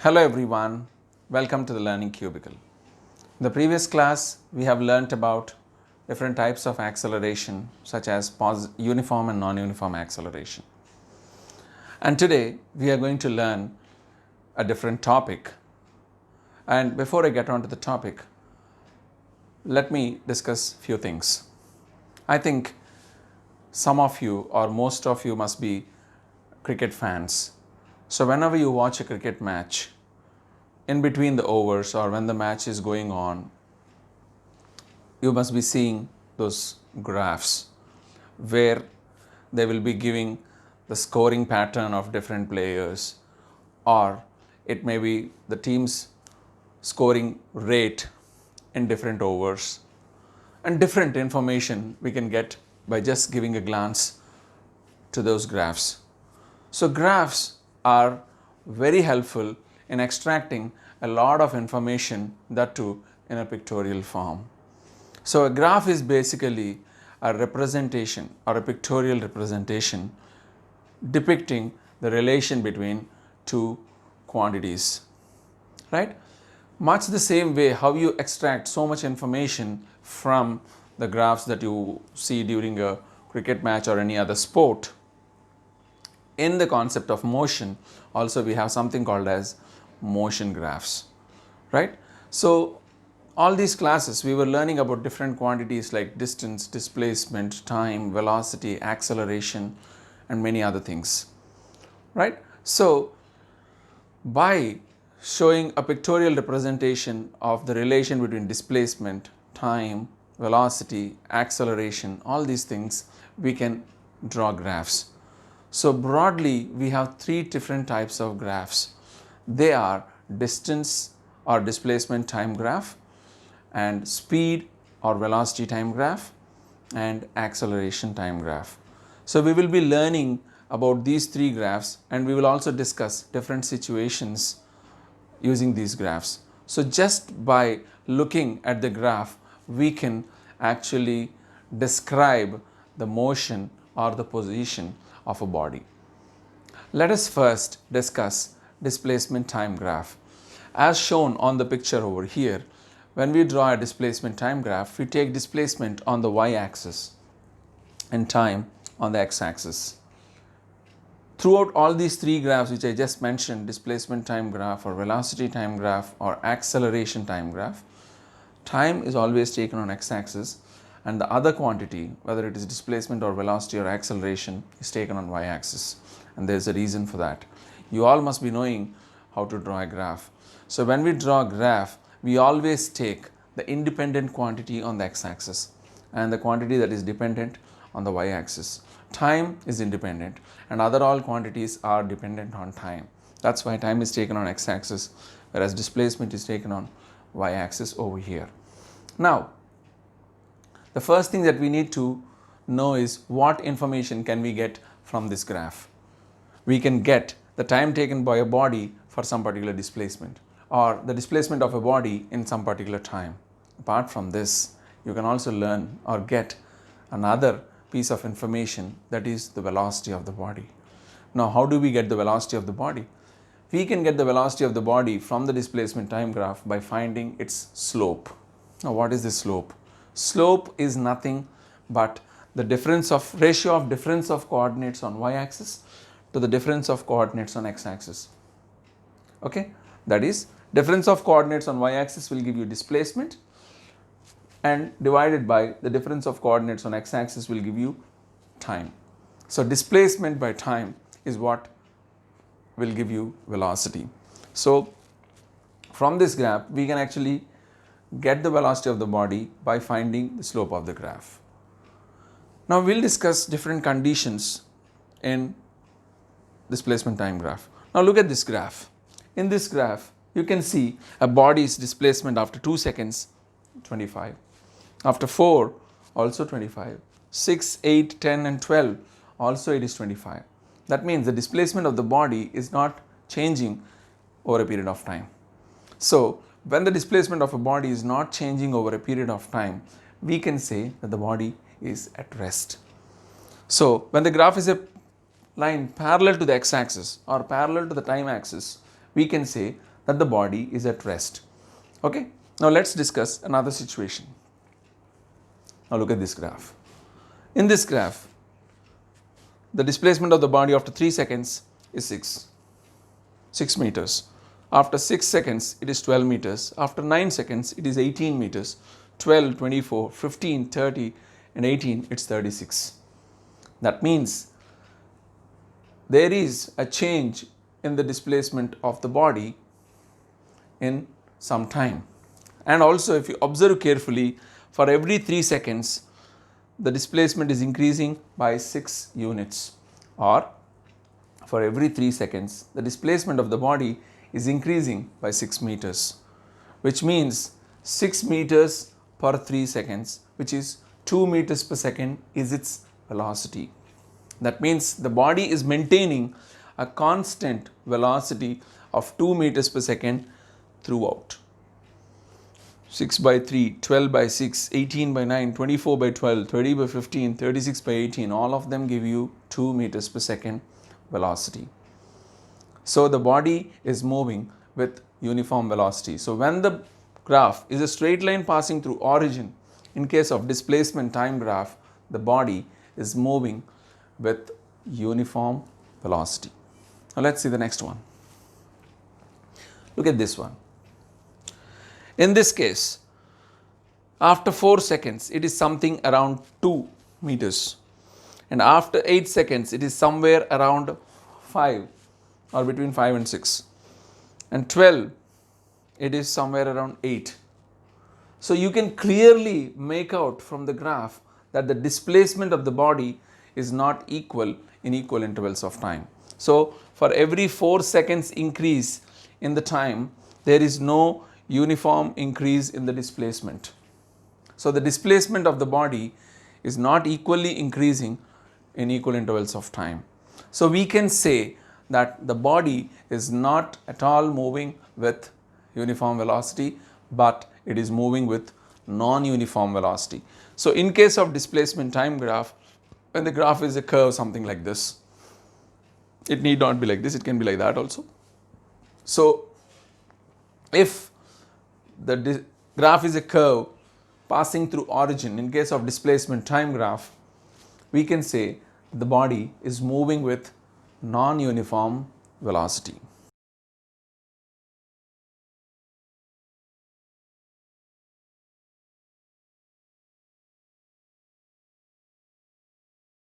Hello everyone, welcome to the Learning Cubicle. In the previous class, we have learnt about different types of acceleration such as uniform and non-uniform acceleration. And today, we are going to learn a different topic. And before I get on to the topic, let me discuss a few things. I think some of you or most of you must be cricket fans. So whenever you watch a cricket match, in between the overs or when the match is going on, you must be seeing those graphs where they will be giving the scoring pattern of different players, or it may be the team's scoring rate in different overs, and different information we can get by just giving a glance to those graphs. So graphs are very helpful in extracting a lot of information, that too in a pictorial form. So a graph is basically a representation or a pictorial representation depicting the relation between two quantities, right? Much the same way how you extract so much information from the graphs that you see during a cricket match or any other sport. In the concept of motion, also we have something called as motion graphs, right? So all these classes we were learning about different quantities like distance, displacement, time, velocity, acceleration, and many other things, right? So by showing a pictorial representation of the relation between displacement, time, velocity, acceleration, all these things, we can draw graphs. So broadly, we have three different types of graphs. They are distance or displacement time graph, and speed or velocity time graph, and acceleration time graph. So we will be learning about these three graphs, and we will also discuss different situations using these graphs. So just by looking at the graph, we can actually describe the motion or the position of a body. Let us first discuss displacement time graph. As shown on the picture over here, when we draw a displacement time graph, we take displacement on the y-axis and time on the x-axis. Throughout all these three graphs which I just mentioned, displacement time graph or velocity time graph or acceleration time graph, time is always taken on x-axis, and the other quantity, whether it is displacement or velocity or acceleration, is taken on y-axis, and there is a reason for that. You all must be knowing how to draw a graph. So when we draw a graph, we always take the independent quantity on the x-axis and the quantity that is dependent on the y-axis. Time is independent and other all quantities are dependent on time. That's why time is taken on x-axis, whereas displacement is taken on y-axis over here. Now, the first thing that we need to know is what information can we get from this graph. We can get the time taken by a body for some particular displacement, or the displacement of a body in some particular time. Apart from this, you can also learn or get another piece of information, that is the velocity of the body. Now, how do we get the velocity of the body? We can get the velocity of the body from the displacement time graph by finding its slope. Now, what is the slope? Slope is nothing but the ratio of difference of coordinates on y-axis to the difference of coordinates on x-axis. Okay, that is, difference of coordinates on y-axis will give you displacement, and divided by the difference of coordinates on x-axis will give you time. So displacement by time is what will give you velocity. So from this graph, we can actually get the velocity of the body by finding the slope of the graph. Now we'll discuss different conditions in displacement time graph. Now look at this graph. In this graph, you can see a body's displacement after 2 seconds, 25. After 4, also 25. 6, 8, 10 and 12, also it is 25. That means the displacement of the body is not changing over a period of time. So when the displacement of a body is not changing over a period of time, we can say that the body is at rest. So when the graph is line parallel to the x-axis or parallel to the time axis, we can say that the body is at rest. Okay, now let's discuss another situation. Now look at this graph. In this graph, the displacement of the body after 3 seconds is 6 meters. After 6 seconds, it is 12 meters. After 9 seconds, it is 18 meters. 12, 24, 15, 30, and 18, it's 36. That means there is a change in the displacement of the body in some time. And also, if you observe carefully, for every 3 seconds, the displacement is increasing by 6 units, or for every 3 seconds, the displacement of the body is increasing by 6 meters, which means 6 meters per 3 seconds, which is 2 meters per second is its velocity. That means the body is maintaining a constant velocity of 2 meters per second throughout. 6 by 3, 12 by 6, 18 by 9, 24 by 12, 30 by 15, 36 by 18, all of them give you 2 meters per second velocity. So the body is moving with uniform velocity. So when the graph is a straight line passing through origin, in case of displacement time graph, the body is moving with uniform velocity. Now let's see the next one. Look at this one. In this case, after 4 seconds, it is something around 2 meters. And after 8 seconds, it is somewhere around 5 or between 5 and 6. And 12, it is somewhere around 8. So you can clearly make out from the graph that the displacement of the body is not equal in equal intervals of time. So for every 4 seconds increase in the time, there is no uniform increase in the displacement. So the displacement of the body is not equally increasing in equal intervals of time. So we can say that the body is not at all moving with uniform velocity, but it is moving with non-uniform velocity. So in case of displacement time graph, when the graph is a curve something like this, it need not be like this, it can be like that also. So if the graph is a curve passing through origin, in case of displacement time graph, we can say the body is moving with non-uniform velocity.